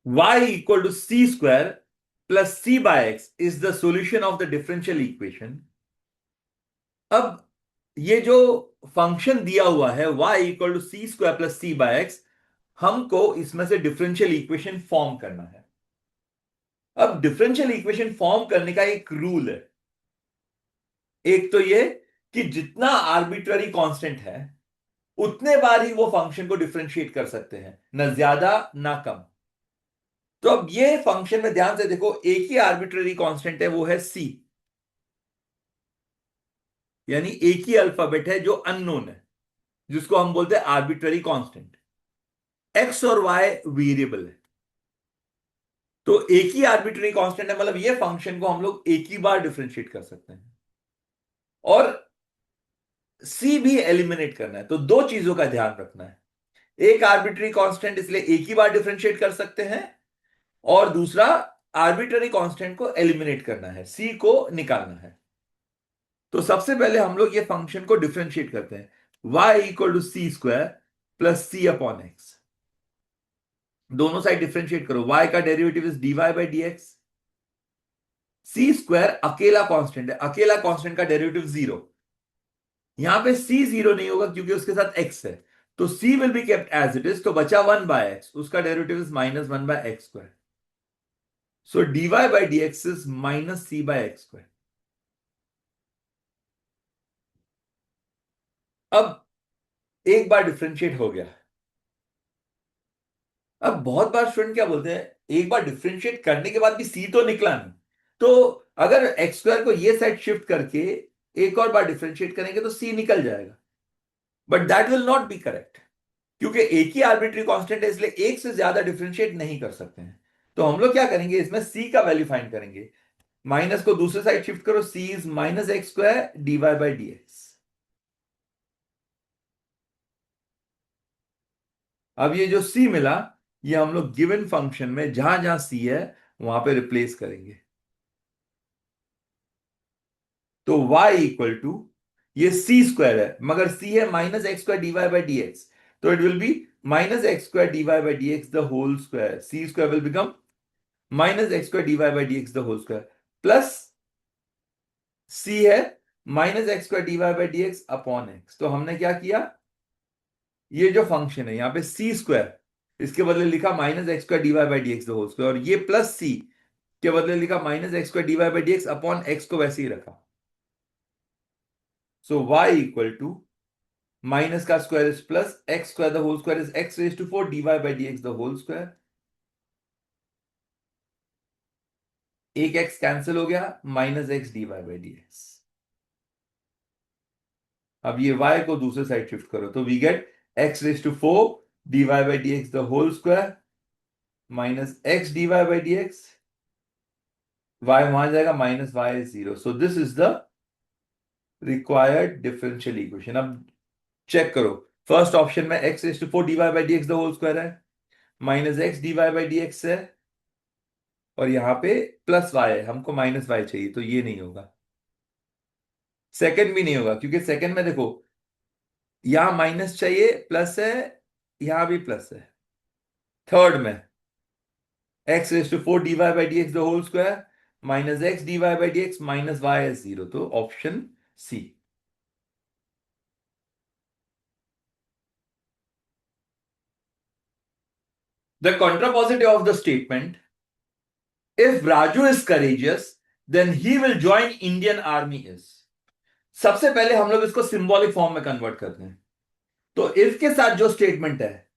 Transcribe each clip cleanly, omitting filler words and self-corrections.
y equal to c square plus c by x is the solution of the differential equation. अब ये जो function दिया हुआ है y equal to c square plus c by x, हमको इसमें से डिफरेंशियल इक्वेशन फॉर्म करना है. अब डिफरेंशियल इक्वेशन फॉर्म करने का एक रूल है. एक तो ये कि जितना आर्बिट्ररी कांस्टेंट है उतने बार ही वो फंक्शन को डिफरेंशिएट कर सकते हैं, ना ज्यादा ना कम. तो अब ये फंक्शन में ध्यान से देखो, एक ही आर्बिट्ररी कांस्टेंट है, वो है c. यानी एक ही अल्फाबेट है जो अननोन है, जिसको हम बोलते हैं आर्बिट्ररी कांस्टेंट. x और y वेरिएबल है, तो एक ही आर्बिट्ररी कांस्टेंट है, मतलब ये फंक्शन को हम लोग एक ही बार डिफरेंशिएट कर सकते हैं. और c भी एलिमिनेट करना है, तो दो चीजों का ध्यान रखना है. एक आर्बिट्ररी कांस्टेंट इसलिए एक ही बार डिफरेंशिएट कर सकते हैं, और दूसरा आर्बिट्ररी कांस्टेंट को एलिमिनेट करना है, c को निकालना है. तो सबसे पहले हम लोग ये फंक्शन को डिफरेंशिएट करते हैं. y equal to c square plus c upon x. दोनों साइड डिफरेंशिएट करो. y का derivative is dy by d x. C square अकेला कांस्टेंट है, अकेला कांस्टेंट का डेरिवेटिव जीरो. यहां पे c जीरो नहीं होगा क्योंकि उसके साथ x है, तो c will be kept as it is. तो बचा वन बाय एक्स, उसका derivative is minus one by x square. So dy by d x is minus c by x square. अब एक बार डिफरेंशिएट हो गया. अब बहुत बार स्टूडेंट क्या बोलते हैं, एक बार डिफरेंशिएट करने के बाद भी सी तो निकला नहीं, तो अगर एक्स स्क्वायर को ये साइड शिफ्ट करके एक और बार डिफरेंशिएट करेंगे तो सी निकल जाएगा. But that will not be correct, क्योंकि एक ही आर्बिट्री कांस्टेंट है, इसलिए एक से ज्यादा डिफरेंशिएट नहीं कर सकते हैं. तो हम लोग क्या करेंगे, इसमें सी का वैल्यू फाइंड करेंगे. माइनस को दूसरे साइड शिफ्ट करो, C is minus x square d y by d x. अब ये जो सी मिला, ये हम लोग गिवन फंक्शन में जहां जहां सी है वहां पे रिप्लेस करेंगे. तो y इक्वल टू, ये सी स्क्वायर है मगर सी है minus x square d y by d x, तो it will be minus x square d y by d x the whole square. C square will become minus x square d y by d x the whole square, plus C है minus x square d y by d x upon x. तो हमने क्या किया, ये जो function है यहां पे सी स्क्वायर, इसके बदले लिखा minus x square d y by d x the whole square, और ये प्लस सी के बदले लिखा minus x square d y by d x upon x को वैसे ही रखा. So y equal to minus का square is plus x square the whole square is x raise to 4 dy by d x the whole square. एक x cancel हो गया, minus x dy by d x. अब ये y को दूसरे side shift करो, तो we get x raise to 4 dy by d x the whole square minus x dy by d x. y वहां जाएगा, minus y is zero. So this is the required differential equation. अब check करो, first option में x raise to 4 dy by d x the whole square है, minus x dy by d x है, और यहां पे प्लस y है, हमको माइनस y चाहिए, तो ये नहीं होगा. सेकंड भी नहीं होगा क्योंकि सेकंड में देखो यहां माइनस चाहिए, प्लस है, यहां भी प्लस है. थर्ड में x raise to 4 dy by d x the whole square minus x dy by d x minus y is zero, तो option C. The contrapositive of the statement, if Raju is courageous, then he will join Indian army is. सबसे पहले हम लोग इसको symbolic form में convert करते हैं. तो इफ के साथ जो स्टेटमेंट है,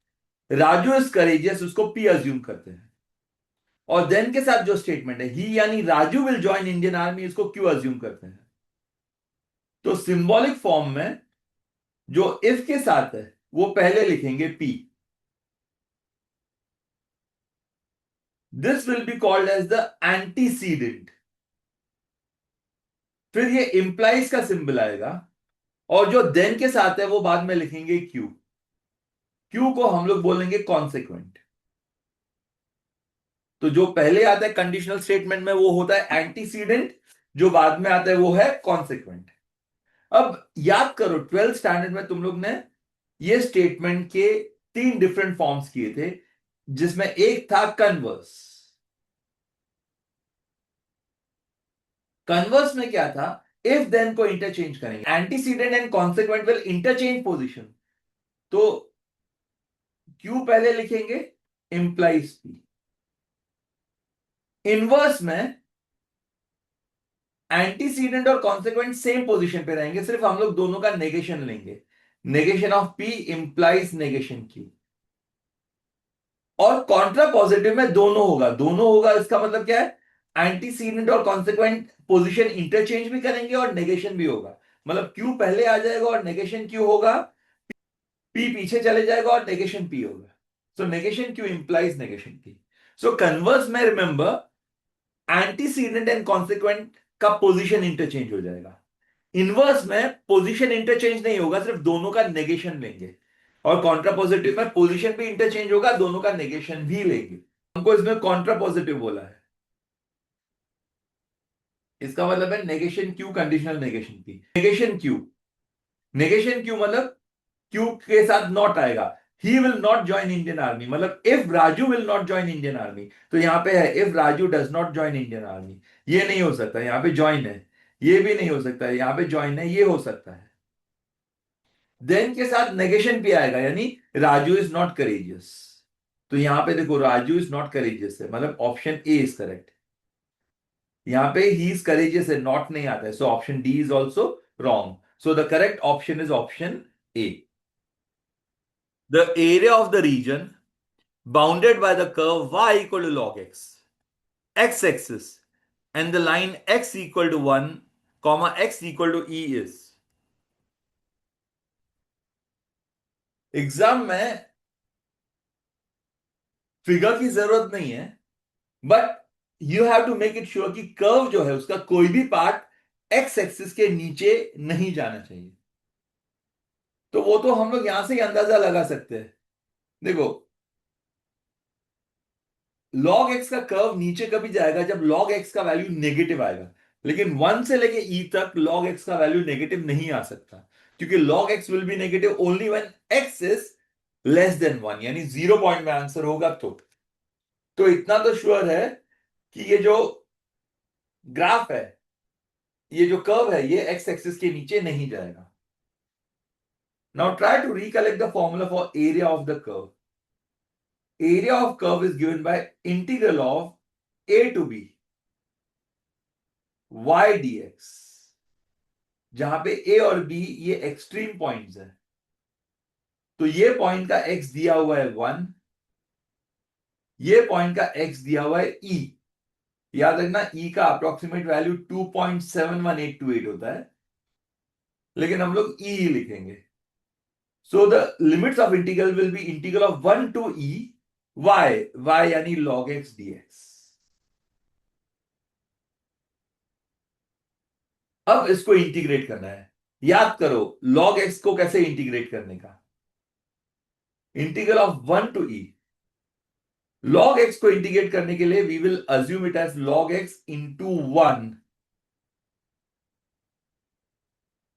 राजू इज करेजियस, उसको पी अज्यूम करते हैं, और देन के साथ जो स्टेटमेंट है ही यानी Raju will join Indian army, इसको क्यू अज्यूम करते हैं. तो सिंबॉलिक फॉर्म में जो इफ के साथ है वो पहले लिखेंगे p. This will be called as the antecedent. फिर ये इंप्लाइज का सिंबल आएगा, और जो देन के साथ है वो बाद में लिखेंगे क्यू. क्यू को हम लोग बोलेंगे कॉन्सिक्वेंट। तो जो पहले आता है कंडीशनल स्टेटमेंट में वो होता है एंटीसीडेंट, जो बाद में आता है वो है कॉन्सिक्वेंट। अब याद करो 12th स्टैंडर्ड में तुम लोग ने ये स्टेटमेंट के 3 डिफरेंट फॉर्म्स किए थे, जिसमें एक था कन्वर्स। कन्वर्स में क्या था, इफ देन को इंटरचेंज करेंगे, antecedent and consequent will interchange position. तो क्यू पहले लिखेंगे, इंप्लाइज पी। इनवर्स में एंटीसीडेंट और कॉन्सिक्वेंट सेम पोजीशन पे रहेंगे, सिर्फ हम लोग दोनों का नेगेशन लेंगे। Negation of P implies negation Q. और कॉन्ट्रा पॉजिटिव में दोनों होगा, दोनों होगा इसका मतलब क्या है, एंटीसीडेंट और कॉन्सिक्वेंट पोजीशन इंटरचेंज भी करेंगे और नेगेशन भी होगा। मतलब क्यू पहले आ जाएगा और नेगेशन क्यू होगा, पी पीछे चले जाएगा और नेगेशन पी होगा। So negation Q implies negation P. So converse में रिमेंबर एंटीसीडेंट एंड कॉन्सिक्वेंट का पोजीशन इंटरचेंज हो जाएगा। इनवर्स में पोजीशन इंटरचेंज नहीं होगा, सिर्फ दोनों का नेगेशन लेंगे। और कॉन्ट्रा पॉजिटिव में पोजीशन भी इंटरचेंज होगा, दोनों का नेगेशन भी लेंगे। हमको इसमें कॉन्ट्रा पॉजिटिव बोला है, इसका मतलब है नेगेशन क्यू कंडीशनल नेगेशन की। नेगेशन क्यू, नेगेशन क्यू मतलब क्यू के साथ नॉट आएगा। He will not join Indian army, मतलब if Raju will not join Indian army. तो यहां पे है if Raju does not join Indian army, ये नहीं हो सकता, यहां पे ज्वाइन है। ये भी नहीं हो सकता है, यहां पे ज्वाइन है, ये हो सकता है। देन के साथ नेगेशन भी आएगा, यानी राजू इज नॉट करेजियस। तो यहां पे देखो राजू इज नॉट करेजियस है, मतलब ऑप्शन ए इज करेक्ट। यहां पे ही इज करेजियस है, नॉट नहीं आता है, so option D is also wrong. So the correct option is option A. The area of the region bounded by the curve y equal to log x axis and the line x equal to 1 comma x equal to e is। Exam में figure की जरूरत नहीं है, but you have to make it sure कि curve जो है उसका कोई भी पार्ट एक्स एक्सिस के नीचे नहीं जाना चाहिए। तो वो तो हम लोग यहां से ही अंदाजा लगा सकते हैं। देखो log x का कर्व नीचे कभी जाएगा जब log x का वैल्यू नेगेटिव आएगा, लेकिन 1 से लेके e तक log x का वैल्यू नेगेटिव नहीं आ सकता, क्योंकि log x will be negative only when x is less than 1, यानी 0 पॉइंट में आंसर होगा। तो इतना तो श्योर है कि ये जो ग्राफ है, ये जो कर्व है, ये x एक्सिस के नीचे नहीं जाएगा। Now try to recollect the formula for area of the curve. Area of curve is given by integral of a to b y dx, जहां पे a और b ये एक्सट्रीम पॉइंट्स है। तो ये पॉइंट का x दिया हुआ है 1, ये पॉइंट का x दिया हुआ है e। याद रखना e का अप्रोक्सीमेट वैल्यू 2.71828 होता है, लेकिन हम लोग e ही लिखेंगे। So the limits of integral will be integral of 1 to e y यानी log x dx। अब इसको इंटीग्रेट करना है। याद करो log x को कैसे इंटीग्रेट करने का, integral of 1 to e। log x को इंटीग्रेट करने के लिए we will assume it as log x into 1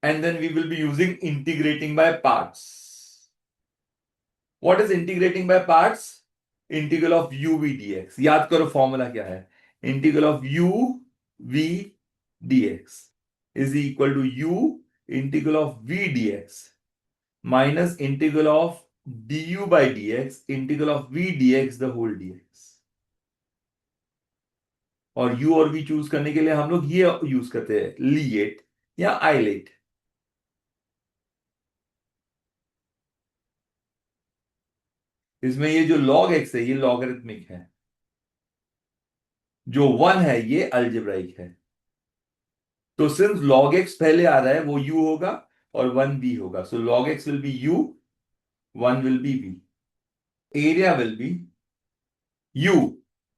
and then we will be using integrating by parts. What is integrating by parts? Integral of uv dx। याद करो formula क्या है, integral of uv dx is equal to u integral of v dx minus integral of du by dx integral of v dx the whole dx। और u और v choose करने के लिए हम लोग ये यूज करते हैं, लीएट या आइलेट। इसमें ये जो log x है ये लॉगरिथमिक है, जो 1 है ये अलजेब्राइक है। तो सिंस log x पहले आ रहा है वो u होगा और 1 b होगा, सो log x will be u, 1 will be b। Area will be u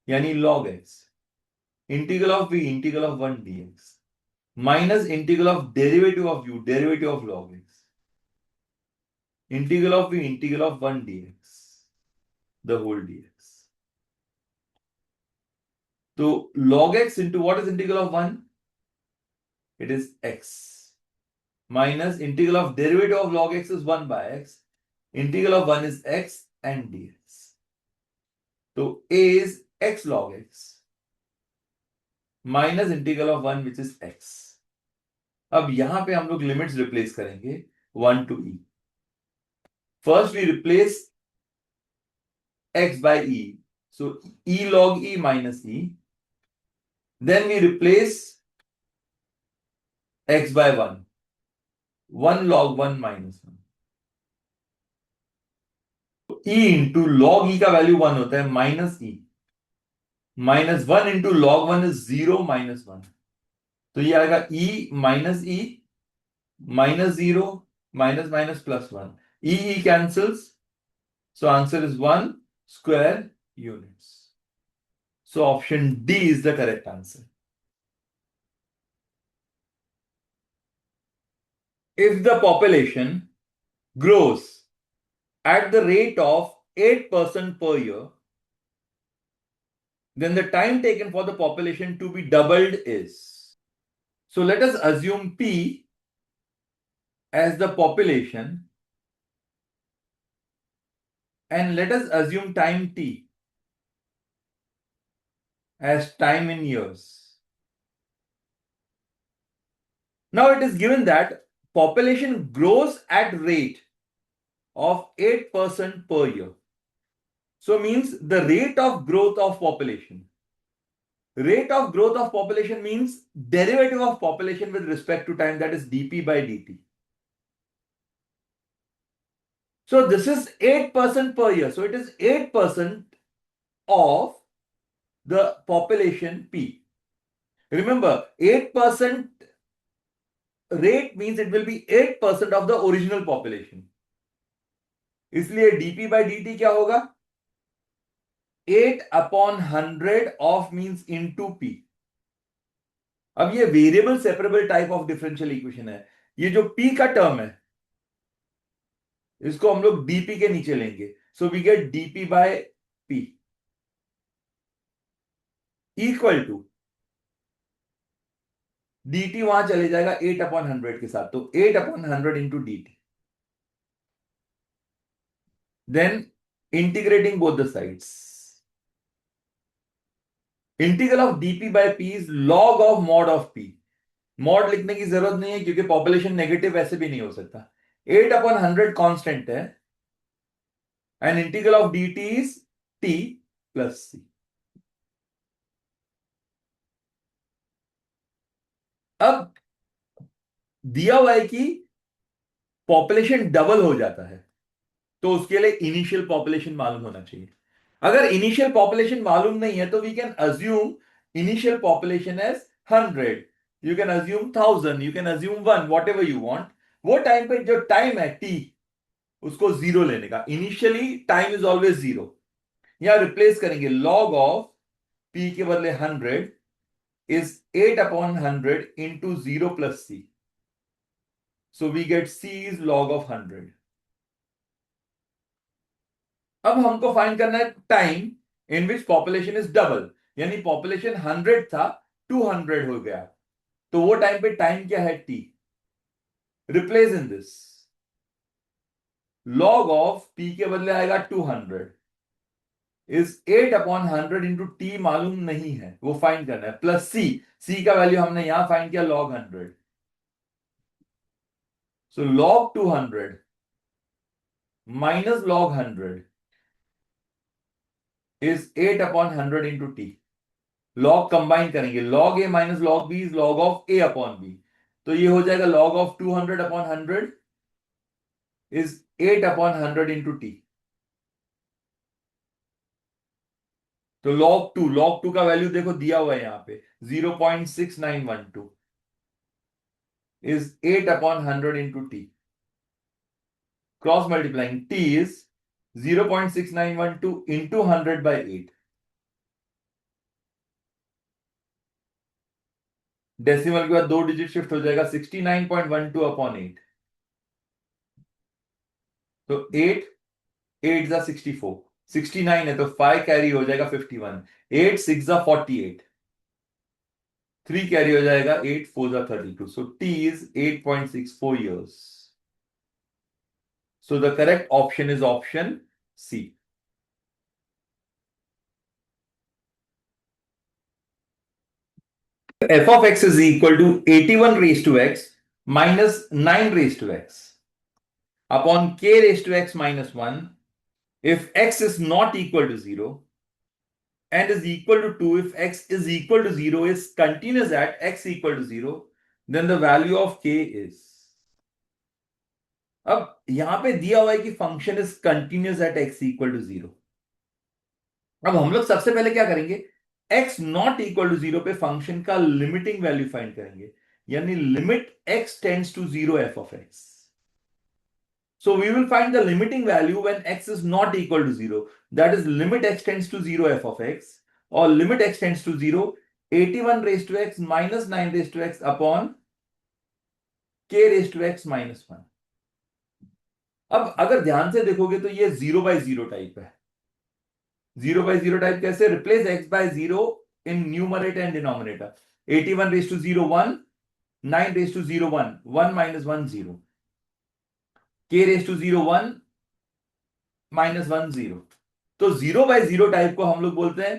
यानी log x integral of v integral of 1 dx minus integral of derivative of u derivative of log x। integral of v, integral of 1 dx, the whole dx. So log x into what is integral of 1? It is x. Minus integral of derivative of log x is 1 by x. Integral of 1 is x and dx. So a is x log x minus integral of 1 which is x. अब यहां पे हम लोग limits replace करेंगे 1 to e. First we replace x by e, so e log e minus e. Then we replace x by 1 log 1 minus 1. e into log e का value 1 होता है minus e, minus 1 into log 1 is 0 minus 1. तो ये आएगा e minus 0 minus minus plus 1. e cancels, so answer is 1 square units. So option D is the correct answer. If the population grows at the rate of 8% per year, then the time taken for the population to be doubled is. So let us assume P as the population and let us assume time T as time in years. Now it is given that population grows at rate of 8% per year. So means the rate of growth of population. Rate of growth of population means derivative of population with respect to time, that is dp by dt. So this is 8% per year. So it is 8% of the population P. Remember, 8% rate means it will be 8% of the original population. इसलिए dp by dt क्या होगा? 8/100 of means into p. अब ये variable separable type of differential equation है. ये जो p का term है इसको हम लोग dp के नीचे लेंगे. So we get dp by p equal to dt वहां चले जाएगा 8/100 के साथ. तो 8/100 into dt. Then integrating both the sides. Integral of dp by p is log of mod of p. Mod लिखने की जरूरत नहीं है क्योंकि पॉपुलेशन नेगेटिव वैसे भी नहीं हो सकता. 8/100 कांस्टेंट है and integral of dt is t plus c. अब दिया हुआ है कि पॉपुलेशन डबल हो जाता है तो उसके लिए इनिशियल पॉपुलेशन मालूम होना चाहिए. अगर इनिशियल पॉपुलेशन मालूम नहीं है तो we can assume initial population as 100. You can assume 1000, you can assume 1, whatever you want. वो टाइम पे जो टाइम है t उसको 0 लेने का. Initially time is always 0. यहां रिप्लेस करेंगे log ऑफ p के बदले 100 is 8/100 into 0 plus c. So we get c is log of 100. अब हमको फाइंड करना है time in which population is double. यानी पॉपुलेशन 100 था 200 हो गया. तो वो टाइम पे टाइम क्या है t. Replace in this. log of p के बदले आएगा 200 इज 8/100 इंटू t मालूम नहीं है वो फाइंड करना है. प्लस c का वैल्यू हमने यहां फाइंड किया log 100. So log 200 minus log 100 is 8/100 into t. log combine करेंगे. log a minus log b is log of a upon b. तो ये हो जाएगा log of 200/100 is 8/100 into t. तो log 2 का वैल्यू देखो दिया हुआ है यहां पे 0.6912 is 8/100 into t. Cross multiplying t is 0.6912 into 100 by 8. Decimal के बाद 2 डिजिट शिफ्ट हो जाएगा 69.12/8. तो 8, 8 जा 64, 69 है तो 5 कैरी हो जाएगा 51, 8 6 जा 48, 3 कैरी हो जाएगा 8 4 जा 32, so T is 8.64 years. So the correct option is option C. F of x is equal to 81 raised to x minus 9 raised to x upon k raised to x minus 1 if x is not equal to 0 and is equal to 2 if x is equal to 0 is continuous at x equal to 0 then the value of k is. अब यहां पे दिया हुआ है कि function is continuous at x equal to 0. अब हम लोग सबसे पहले क्या करेंगे, x नॉट इक्वल टू 0 पे फंक्शन का लिमिटिंग वैल्यू फाइंड करेंगे, यानी limit x tends to 0 f of x. So we will find the limiting value when x is not equal to 0. That is limit x tends to 0 f of x or limit x tends to 0 81 raised to x minus 9 raised to x upon k raised to x minus 1. अब अगर ध्यान से देखोगे तो ये 0 by 0 type है. 0 by 0 type कैसे, replace x by 0 in numerator and denominator. 81 raised to 0 1, 9 raised to 0 1, 1 minus 1 0, k raised to 0 1 minus 1 0. तो 0 by 0 टाइप को हम लोग बोलते हैं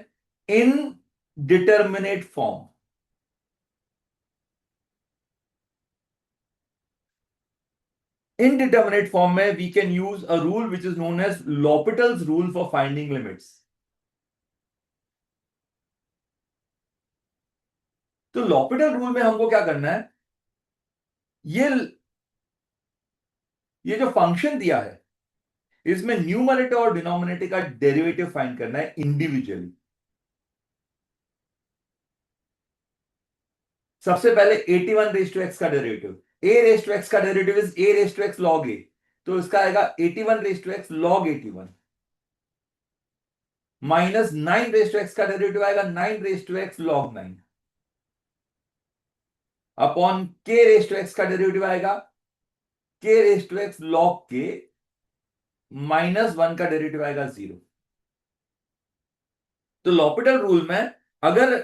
इनडिटरमिनेट फॉर्म. इनडिटरमिनेट फॉर्म में we can use a rule which is known as L'Hopital's rule for finding limits. तो L'Hopital rule में हमको क्या करना है, ये ये जो फंक्शन दिया है इसमें न्यूमरेटर और डिनोमिनेटर का डेरिवेटिव फाइंड करना है इंडिविजुअली. सबसे पहले 81 रेज टू एक्स का derivative, a raise to x का derivative is a raise to x log a, तो इसका आएगा 81 raise to x log 81 minus 9 raise to x का डेरिवेटिव आएगा 9 raise to x log 9 upon k raise to x का derivative आएगा k raise to x log k minus 1 का derivative आएगा 0. तो लॉपिटल रूल में अगर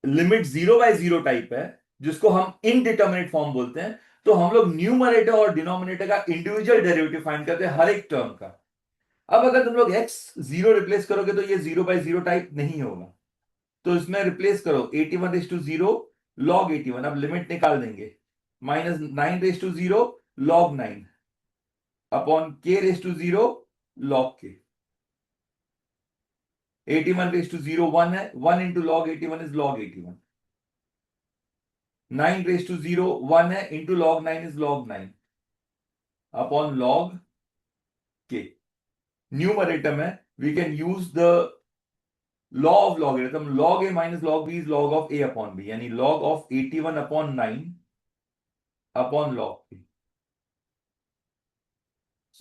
लिमिट 0 बाय 0 टाइप है जिसको हम इनडिटरमिनेट फॉर्म बोलते हैं, तो हम लोग न्यूमरेटर और डिनोमिनेटर का इंडिविजुअल डेरिवेटिव फाइंड करते हैं हर एक टर्म का. अब अगर तुम लोग x 0 रिप्लेस करोगे तो ये 0 बाय 0 टाइप नहीं होगा, तो इसमें रिप्लेस करो 81 रेज टू 0 log 81, अब लिमिट निकाल देंगे minus 9 raise to 0 log 9 upon k raise to 0 log k. 81 raise to 0 1 है, 1 into log 81 is log 81. 9 raise to 0 1 है, into log 9 is log 9 upon log k. Numerator में we can use the law of logarithm, log a minus log b is log of a upon b, यानी log of 81 upon 9 upon log b.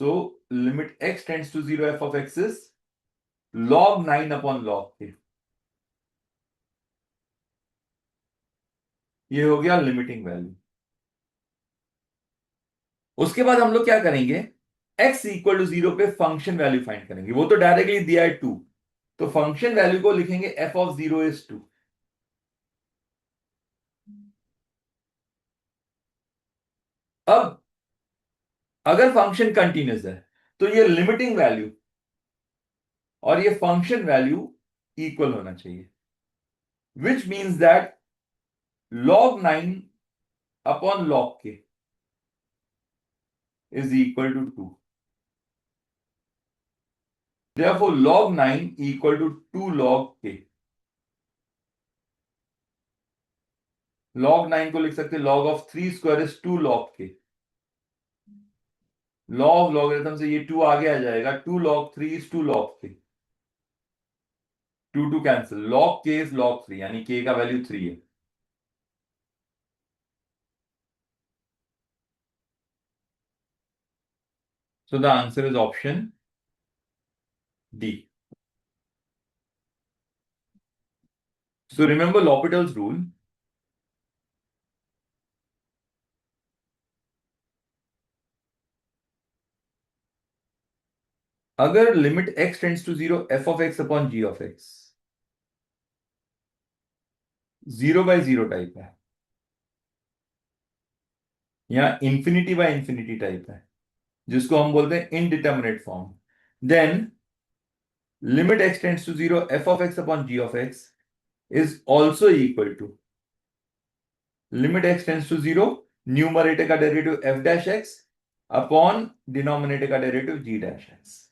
So limit x tends to 0 f of x is log 9 upon log k. ये हो गया limiting value. उसके बाद हम लोग क्या करेंगे, x इक्वल टू 0 पे फंक्शन वैल्यू फाइंड करेंगे. वो तो डायरेक्टली दिया है 2, तो फंक्शन वैल्यू को लिखेंगे f of 0 is 2. अब अगर फंक्शन कंटिन्यूस है तो ये लिमिटिंग वैल्यू और ये फंक्शन वैल्यू इक्वल होना चाहिए, which means that log 9 upon log k is equal to 2. Therefore log 9 equal to 2 log k. log 9 को लिख सकते हैं log of 3 square is 2 log k. Law of logarithm से ये 2 आगे आ जाएगा, 2 log 3 is 2 log k. 2 cancel, log k is log 3, यानी k का वैल्यू 3 है. So the answer is option D. So remember L'Hopital's rule. अगर limit x tends to 0 f of x upon g of x 0/0 type है या infinity bye infinity type है, जिसको हम बोलते हैं indeterminate form, then limit x tends to 0 f of x upon g of x is also equal to limit x tends to 0 numerator का derivative f dash x upon denominator का derivative g dash x।